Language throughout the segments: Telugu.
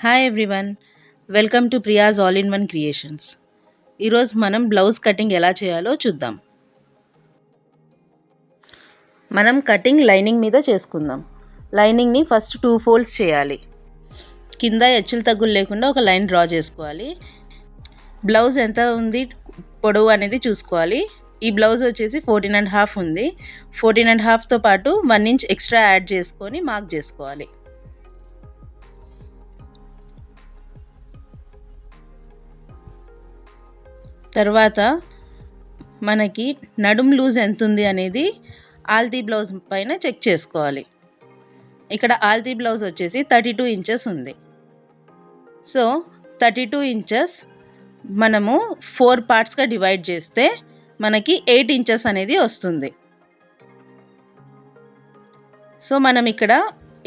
Hi everyone, welcome to Priya's all in one creations. ఈరోజు మనం బ్లౌజ్ కటింగ్ ఎలా చేయాలో చూద్దాం. మనం కటింగ్ లైనింగ్ మీద చేసుకుందాం. లైనింగ్ని ఫస్ట్ 2 ఫోల్డ్స్ చేయాలి. కింద హెచ్చులు తగ్గులు లేకుండా ఒక లైన్ డ్రా చేసుకోవాలి. బ్లౌజ్ ఎంత ఉంది పొడవు అనేది చూసుకోవాలి. ఈ బ్లౌజ్ వచ్చేసి 14.5 ఉంది. 14.5తో పాటు 1 ఇంచ్ ఎక్స్ట్రా యాడ్ చేసుకొని మార్క్ చేసుకోవాలి. తర్వాత మనకి నడుం లూజ్ ఎంత ఉంది అనేది ఆల్తీ బ్లౌజ్ పైన చెక్ చేసుకోవాలి. ఇక్కడ ఆల్తీ బ్లౌజ్ వచ్చేసి 32 ఇంచెస్ ఉంది. సో 32 ఇంచెస్ మనము 4 పార్ట్స్గా డివైడ్ చేస్తే మనకి 8 ఇంచెస్ అనేది వస్తుంది. సో మనం ఇక్కడ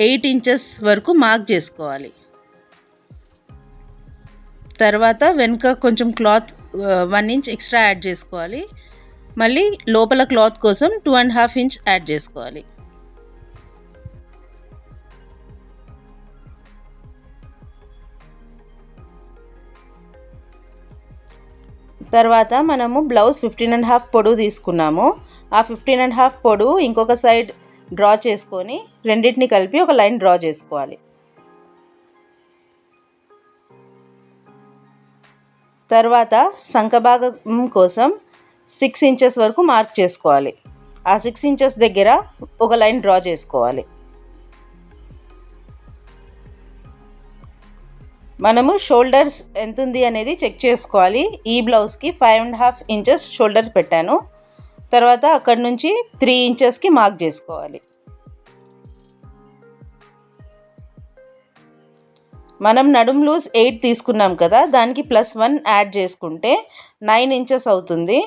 8 ఇంచెస్ వరకు మార్క్ చేసుకోవాలి. తర్వాత వెనుక కొంచెం క్లాత్ 1 ఇంచ్ ఎక్స్ట్రా యాడ్ చేసుకోవాలి. మళ్ళీ లోపల క్లాత్ కోసం 2.5 ఇంచ్ యాడ్ చేసుకోవాలి. తర్వాత మనము బ్లౌజ్ 15.5 పొడవు తీసుకున్నాము. ఆ 15.5 పొడవు ఇంకొక సైడ్ డ్రా చేసుకొని రెండింటిని కలిపి ఒక లైన్ డ్రా చేసుకోవాలి. తర్వాత సంఖభాగం కోసం 6 ఇంచెస్ వరకు మార్క్ చేసుకోవాలి. ఆ 6 ఇంచెస్ దగ్గర ఒక లైన్ డ్రా చేసుకోవాలి. మనము షోల్డర్స్ ఎంత ఉంది అనేది చెక్ చేసుకోవాలి. ఈ బ్లౌజ్కి 5.5 ఇంచెస్ షోల్డర్స్ పెట్టాను. తర్వాత అక్కడ నుంచి 3 ఇంచెస్కి మార్క్ చేసుకోవాలి. మనం నడుం లూజ్ 8 తీసుకున్నాం కదా, దానికి +1 యాడ్ చేసుకుంటే 9 ఇంచెస్ అవుతుంది.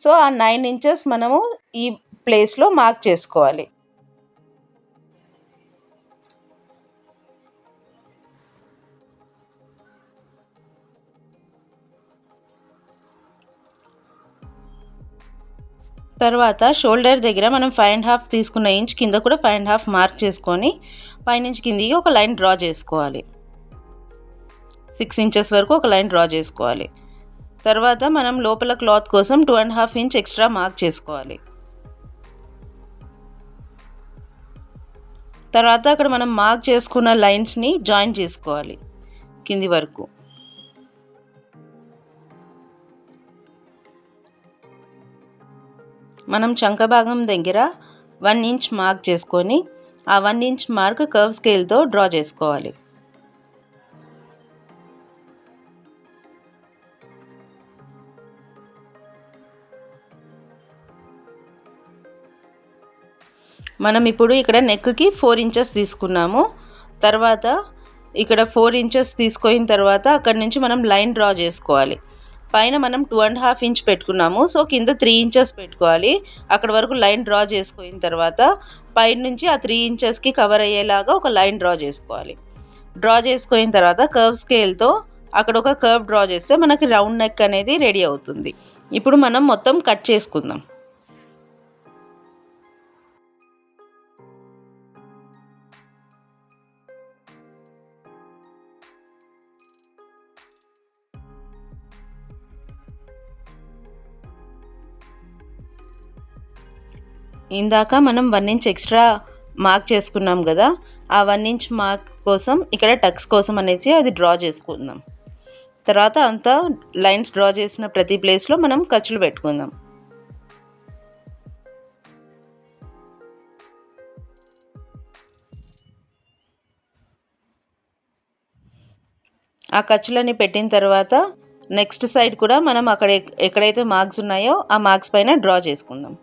సో ఆ 9 ఇంచెస్ మనము ఈ ప్లేస్లో మార్క్ చేసుకోవాలి. తర్వాత షోల్డర్ దగ్గర మనం 5.5 తీసుకున్న ఇంచ్ కింద కూడా 5.5 మార్క్ చేసుకొని పైనుంచి కిందికి ఒక లైన్ డ్రా చేసుకోవాలి. 6 ఇంచెస్ వరకు ఒక లైన్ డ్రా చేసుకోవాలి. తర్వాత మనం లోపల క్లాత్ కోసం 2.5 ఇంచ్ ఎక్స్ట్రా మార్క్ చేసుకోవాలి. తర్వాత అక్కడ మనం మార్క్ చేసుకున్న లైన్స్ని జాయిన్ చేసుకోవాలి కింది వరకు. మనం చంక భాగం దగ్గర 1 ఇంచ్ మార్క్ చేసుకొని ఆ 1 ఇంచ్ మార్క్ కర్వ్ స్కేల్తో డ్రా చేసుకోవాలి. మనం ఇప్పుడు ఇక్కడ నెక్కి 4 ఇంచెస్ తీసుకున్నాము. తర్వాత ఇక్కడ 4 ఇంచెస్ తీసుకున్న తర్వాత అక్కడ నుంచి మనం లైన్ డ్రా చేసుకోవాలి. పైన మనం 2.5 ఇంచ్ పెట్టుకున్నాము. సో కింద 3 ఇంచెస్ పెట్టుకోవాలి. అక్కడ వరకు లైన్ డ్రా చేసుకున్న తర్వాత పైన నుంచి ఆ 3 ఇంచెస్కి కవర్ అయ్యేలాగా ఒక లైన్ డ్రా చేసుకోవాలి. డ్రా చేసుకున్న తర్వాత కర్వ్ స్కేల్తో అక్కడ ఒక కర్వ్ డ్రా చేస్తే మనకి రౌండ్ నెక్ అనేది రెడీ అవుతుంది. ఇప్పుడు మనం మొత్తం కట్ చేసుకుందాం. ఇందాక మనం 1 ఇంచ్ ఎక్స్ట్రా మార్క్ చేసుకున్నాం కదా, ఆ 1 ఇంచ్ మార్క్ కోసం ఇక్కడ టక్స్ కోసం అనేసి అది డ్రా చేసుకుందాం. తర్వాత అంతా లైన్స్ డ్రా చేసిన ప్రతి ప్లేస్లో మనం ఖర్చులు పెట్టుకుందాం. ఆ ఖర్చులన్నీ పెట్టిన తర్వాత నెక్స్ట్ సైడ్ కూడా మనం అక్కడ ఎక్కడైతే మార్క్స్ ఉన్నాయో ఆ మార్క్స్ పైన డ్రా చేసుకుందాం.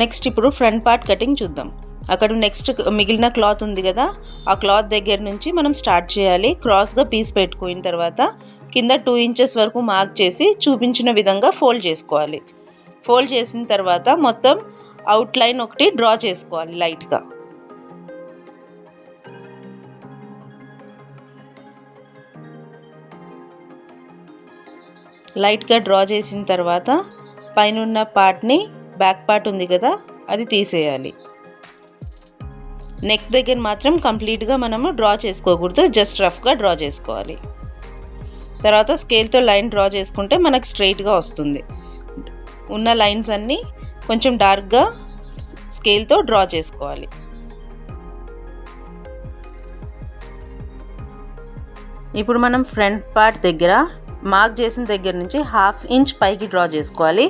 నెక్స్ట్ ఇప్పుడు ఫ్రంట్ పార్ట్ కటింగ్ చూద్దాం. అక్కడ నెక్స్ట్ మిగిలిన క్లాత్ ఉంది కదా, ఆ క్లాత్ దగ్గర నుంచి మనం స్టార్ట్ చేయాలి. క్రాస్గా పీస్ పెట్టుకున్న తర్వాత కింద 2 ఇంచెస్ వరకు మార్క్ చేసి చూపించిన విధంగా ఫోల్డ్ చేసుకోవాలి. ఫోల్డ్ చేసిన తర్వాత మొత్తం అవుట్లైన్ ఒకటి డ్రా చేసుకోవాలి లైట్గా. లైట్గా డ్రా చేసిన తర్వాత పైన పార్ట్ని, బ్యాక్ పార్ట్ ఉంది కదా, అది తీసేయాలి. నెక్ దగ్గర మాత్రం కంప్లీట్గా మనము డ్రా చేసుకోకూడదు, జస్ట్ రఫ్గా డ్రా చేసుకోవాలి. తర్వాత స్కేల్తో లైన్ డ్రా చేసుకుంటే మనకు స్ట్రైట్గా వస్తుంది. ఉన్న లైన్స్ అన్నీ కొంచెం డార్క్గా స్కేల్తో డ్రా చేసుకోవాలి. ఇప్పుడు మనం ఫ్రంట్ పార్ట్ దగ్గర మార్క్ చేసిన దగ్గర నుంచి 1/2 ఇంచ్ పైకి డ్రా చేసుకోవాలి.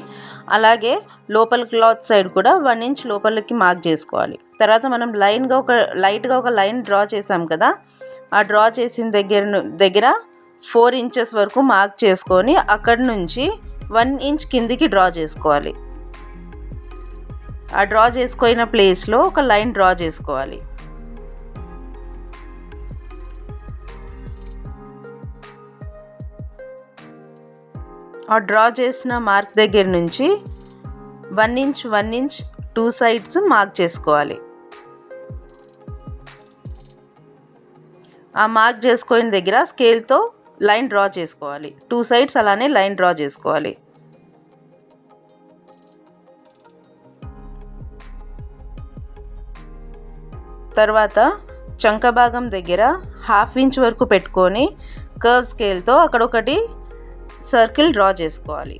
అలాగే లోపల క్లాత్ సైడ్ కూడా 1 ఇంచ్ లోపలికి మార్క్ చేసుకోవాలి. తర్వాత మనం లైట్గా ఒక లైన్ డ్రా చేసాం కదా, ఆ డ్రా చేసిన దగ్గర 4 ఇంచెస్ వరకు మార్క్ చేసుకొని అక్కడి నుంచి 1 ఇంచ్ కిందికి డ్రా చేసుకోవాలి. ఆ డ్రా చేసుకున్న ప్లేస్లో ఒక లైన్ డ్రా చేసుకోవాలి. ఆ డ్రా చేసిన మార్క్ దగ్గర నుంచి 1 ఇంచ్ 2 సైడ్స్ మార్క్ చేసుకోవాలి. ఆ మార్క్ చేసుకున్న దగ్గర స్కేల్తో లైన్ డ్రా చేసుకోవాలి. 2 సైడ్స్ అలానే లైన్ డ్రా చేసుకోవాలి. తర్వాత చంక భాగం దగ్గర 1/2 ఇంచ్ వరకు పెట్టుకొని కర్వ్ స్కేల్తో అక్కడ ఒకటి సర్కిల్ డ్రా చేసుకోవాలి.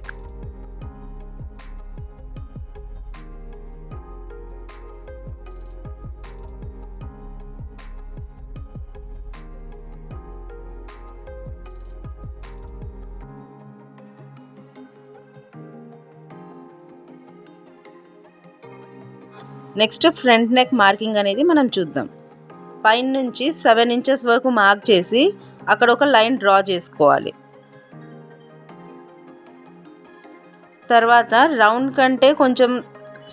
నెక్స్ట్ ఫ్రంట్ నెక్ మార్కింగ్ అనేది మనం చూద్దాం. పైన నుంచి 7 ఇంచెస్ వరకు మార్క్ చేసి అక్కడ ఒక లైన్ డ్రా చేసుకోవాలి. తర్వాత రౌండ్ కంటే కొంచెం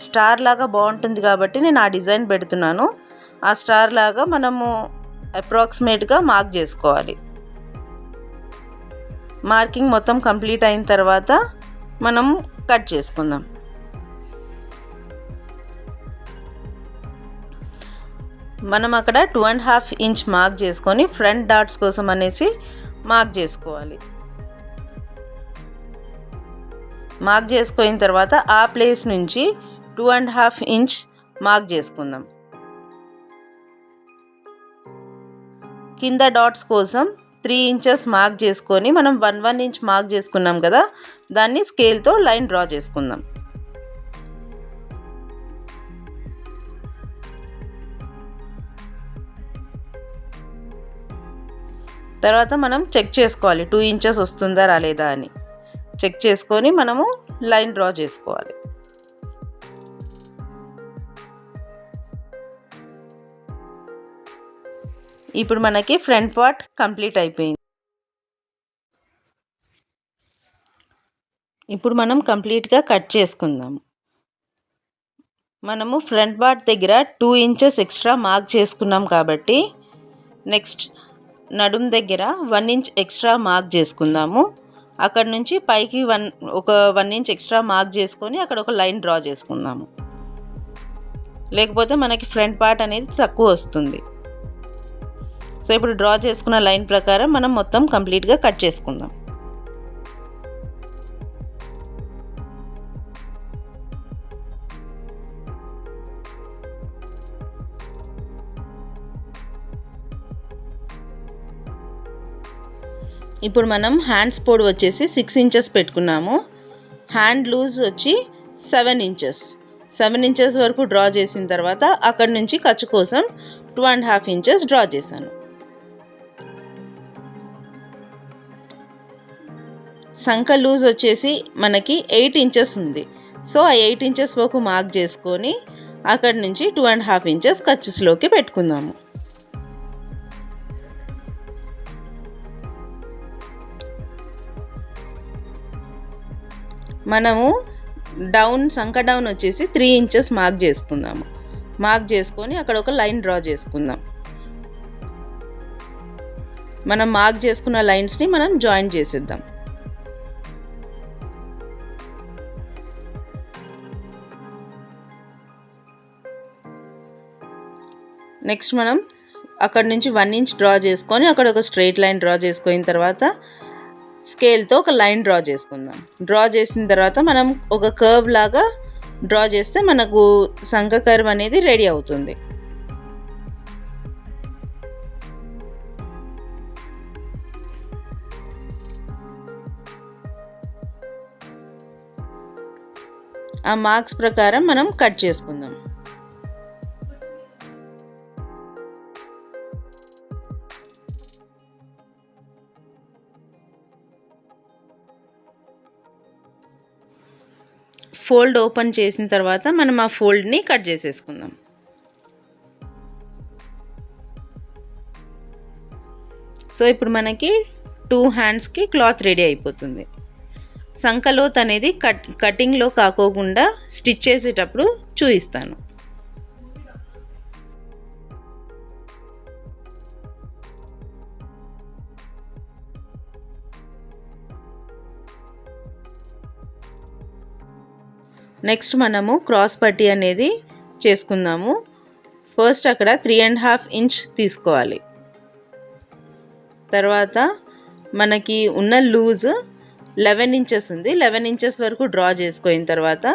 స్టార్ లాగా బాగుంటుంది కాబట్టి నేను ఆ డిజైన్ పెడుతున్నాను. ఆ స్టార్ లాగా మనము అప్రాక్సిమేట్గా మార్క్ చేసుకోవాలి. మార్కింగ్ మొత్తం కంప్లీట్ అయిన తర్వాత మనం కట్ చేసుకుందాం. మనం అక్కడ 2.5 ఇంచ్ మార్క్ చేసుకొని ఫ్రంట్ డాట్స్ కోసం అనేసి మార్క్ చేసుకోవాలి. మార్క్ చేసుకున్న తర్వాత ఆ ప్లేస్ నుంచి 2.5 ఇంచ్ మార్క్ చేసుకుందాం. కింద డాట్స్ కోసం 3 ఇంచెస్ మార్క్ చేసుకొని మనం 1 ఇంచ్ మార్క్ చేసుకున్నాం కదా, దాన్ని స్కేల్తో లైన్ డ్రా చేసుకుందాం. తర్వాత మనం చెక్ చేసుకోవాలి 2 ఇంచెస్ వస్తుందా రాలేదా అని. చెక్ చేసుకొని మనము లైన్ డ్రా చేసుకోవాలి. ఇప్పుడు మనకి ఫ్రంట్ పార్ట్ కంప్లీట్ అయిపోయింది. ఇప్పుడు మనం కంప్లీట్గా కట్ చేసుకుందాం. మనము ఫ్రంట్ పార్ట్ దగ్గర 2 ఇంచెస్ ఎక్స్ట్రా మార్క్ చేసుకున్నాం కాబట్టి నెక్స్ట్ నడుం దగ్గర 1 ఇంచ్ ఎక్స్ట్రా మార్క్ చేసుకుందాము. అక్కడ నుంచి పైకి 1 ఇంచ్ ఎక్స్ట్రా మార్క్ చేసుకొని అక్కడ ఒక లైన్ డ్రా చేసుకుందాము. లేకపోతే మనకి ఫ్రంట్ పార్ట్ అనేది తక్కువ వస్తుంది. సో ఇప్పుడు డ్రా చేసుకున్న లైన్ ప్రకారం మనం మొత్తం కంప్లీట్గా కట్ చేసుకుందాం. ఇప్పుడు మనం హ్యాండ్స్ పొడవు వచ్చేసి 6 ఇంచెస్ పెట్టుకున్నాము. హ్యాండ్ లూజ్ వచ్చి 7 ఇంచెస్. 7 ఇంచెస్ వరకు డ్రా చేసిన తర్వాత అక్కడి నుంచి ఖర్చు కోసం 2.5 ఇంచెస్ డ్రా చేశాను. సంక లూజ్ వచ్చేసి మనకి 8 ఇంచెస్ ఉంది. సో ఆ 8 ఇంచెస్ వరకు మార్క్ చేసుకొని అక్కడి నుంచి 2.5 ఇంచెస్ ఖర్చులోకి పెట్టుకుందాము. మనము సంక డౌన్ వచ్చేసి 3 ఇంచెస్ మార్క్ చేసుకుందాము. మార్క్ చేసుకొని అక్కడ ఒక లైన్ డ్రా చేసుకుందాం. మనం మార్క్ చేసుకున్న లైన్స్ని మనం జాయిన్ చేసేద్దాం. నెక్స్ట్ మనం అక్కడ నుంచి 1 ఇంచ్ డ్రా చేసుకొని అక్కడ ఒక స్ట్రైట్ లైన్ డ్రా చేసుకున్న తర్వాత స్కేల్తో ఒక లైన్ డ్రా చేసుకుందాం. డ్రా చేసిన తర్వాత మనం ఒక కర్వ్ లాగా డ్రా చేస్తే మనకు శంఖ కర్వ్ అనేది రెడీ అవుతుంది. ఆ మార్క్స్ ప్రకారం మనం కట్ చేసుకుందాం. ఫోల్డ్ ఓపెన్ చేసిన తర్వాత మనం ఆ ఫోల్డ్ని కట్ చేసేసుకుందాం. సో ఇప్పుడు మనకి 2 హ్యాండ్స్కి క్లాత్ రెడీ అయిపోతుంది. సంకలోత్ అనేది కటింగ్లో కాకోకుండా స్టిచ్ చేసేటప్పుడు చూపిస్తాను. నెక్స్ట్ మనము క్రాస్ పట్టీ అనేది చేసుకుందాము. ఫస్ట్ అక్కడ 3.5 ఇంచ్ తీసుకోవాలి. తర్వాత మనకి ఉన్న లూజ్ 11 ఇంచెస్ ఉంది. 11 ఇంచెస్ వరకు డ్రా చేసుకున్న తర్వాత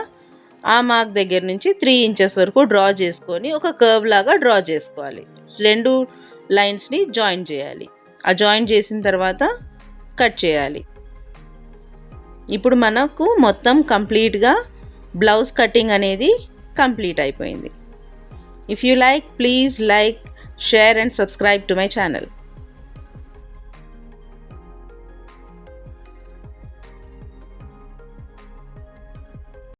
ఆ మార్క్ దగ్గర నుంచి 3 ఇంచెస్ వరకు డ్రా చేసుకొని ఒక కర్వ్ లాగా డ్రా చేసుకోవాలి. 2 లైన్స్ని జాయిన్ చేయాలి. ఆ జాయిన్ చేసిన తర్వాత కట్ చేయాలి. ఇప్పుడు మనకు మొత్తం కంప్లీట్గా బ్లౌజ్ కటింగ్ అనేది కంప్లీట్ అయిపోయింది. If you like, please like, share and subscribe to my channel.